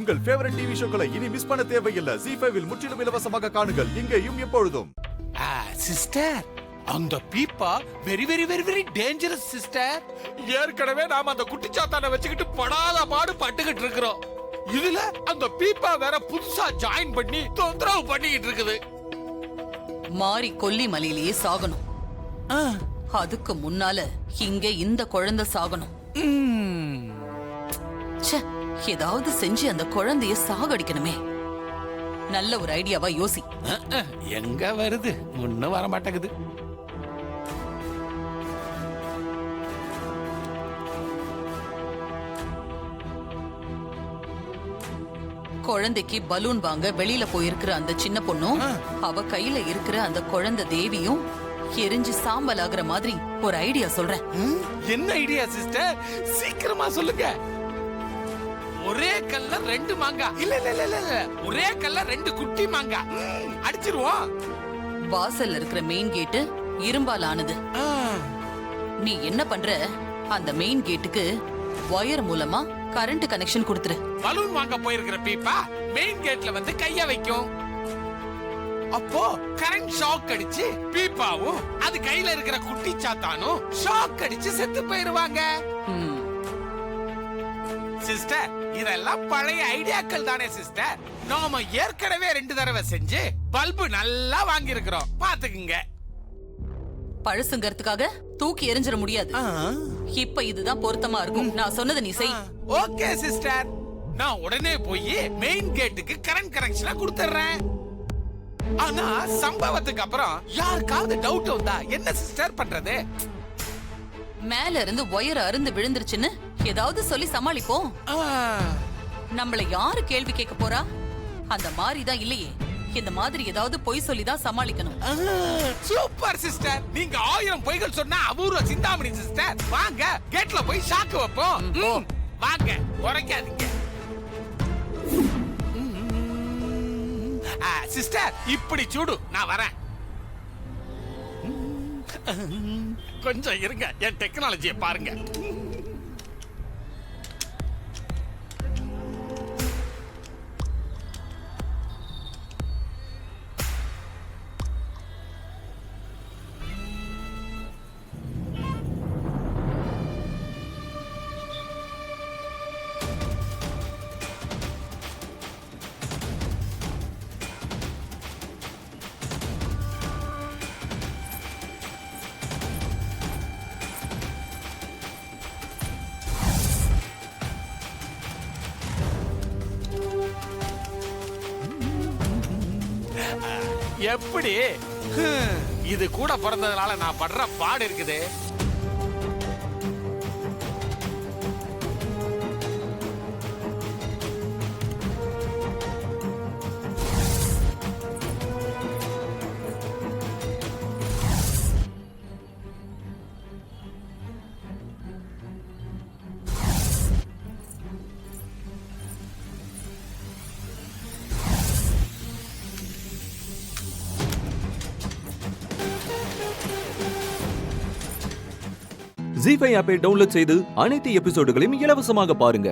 உங்கள் favourite TV ஷோக்களை இனி miss பண்ண தேவையில்லை. ZEE5 இல் முற்றிலும் இலவசமாக காணுங்கள். இங்கேயும் எப்பொழுதும். சிஸ்டர், அந்த பீப்பா very very very very dangerous sister. ஏற்கனவே நாம அந்த குட்டிச்சாத்தான வச்சுக்கிட்டு படாத பாடு பட்டுக்கிட்டு இருக்கிறோம். இதுல அந்த பீப்பா வேற புதுசா ஜாயின் பண்ணி தொந்தரவு பண்ணிக்கிட்டு இருக்குது. மாறி கொல்லி மலையிலேயே சாகணும். அதுக்கு முன்னால இங்க இந்த குழந்தை சாகணும். ஏதாவது செஞ்சு அந்த குழந்தைய சாகடிக்கணுமே. நல்ல ஒரு ஐடியாவா யோசி. எங்க வருது, ஒண்ணும் வர மாட்டேங்குது. குழந்தைக்கு பலூன் வாங்க வெளியில போயிருக்கிற அந்த சின்ன பொண்ணும் அவ கையில இருக்கிற அந்த குழந்தை தேவியும் எரிஞ்சு சாம்பல் ஆகுற மாதிரி ஒரு ஐடியா சொல்றேன். என்ன ஐடியா சிஸ்டர்? சீக்கிரமா சொல்லுங்க. ஒரே கல்ல ரெண்டு மாங்காய். இல்ல இல்ல இல்ல இல்ல, ஒரே கல்ல ரெண்டு குட்டி மாங்காய். அடிச்சிருவோம். வாசல்ல இருக்கிற மெயின் கேட்டு இரும்பால் ஆனது. நீ என்ன பண்ற, அந்த மெயின் கேட்டுக்கு வயர் மூலமா கரண்ட் கனெக்ஷன் கொடுத்துரு. பலூன் வாங்க போயிருக்கிற பீப்பா மெயின் கேட்ல வந்து கைய வைக்கும். அப்போ கரண்ட் ஷாக் அடிச்சு பீப்பாவும் அது கையில இருக்கிற குட்டி சாத்தானும் ஷாக் அடிச்சு செத்து போயிருவாங்க. சிஸ்டர், இதெல்லாம் பழைய ஐடியாக்கள் தானே சிஸ்டர். நாம ஏற்கனவே 2 தடவை செஞ்சு பல்பு நல்லா வாங்கி இருக்கிறோம். பாத்துக்குங்க. பழசுங்கிறதுக்காக தூக்கி எரிஞ்சிட முடியாது. இப்ப இதுதான் பொருத்தமா இருக்கும். நான் சொன்னதை நீ செய். ஓகே சிஸ்டர், நான் உடனே போய் மெயின் கேட்டுக்கு கரண்ட் கனெக்ஷனை கொடுத்துறேன். ஆனா சம்பவத்துக்கு அப்புறம் யாருக்காவது டவுட் வந்தா என்ன சிஸ்டர் பண்றது? மேல இருந்து ஒயர் அருந்து விழுந்துருச்சுன்னு ஏதாவது சொல்லி சமாளிப்போம். நம்மள யாரு கேள்வி கேட்க போறா? அந்த மாதிரி தான் இல்லையே. இந்த மாதிரி ஏதாவது பொய் சொல்லி தான் சமாளிக்கணும். சூப்பர் சிஸ்டர், நீங்க 1000 பொய்கள் சொன்னா அபூர்வ சிந்தாமணி சிஸ்டர். வாங்க கேட்ல போய் ஷாக்கு வைப்போம். வாங்க, உரைக்காதீங்க சிஸ்டர். இப்படி சூடு, நான் வரேன். கொஞ்சம் இருங்க, என் டெக்னாலஜியை பாருங்க. எப்படி இது கூட பிறந்ததுனால நான் படுற பாடு இருக்குது. ZEE5 ஆப்பை டவுன்லோட் செய்து அனைத்து எபிசோடுகளையும் இலவசமாக பாருங்க.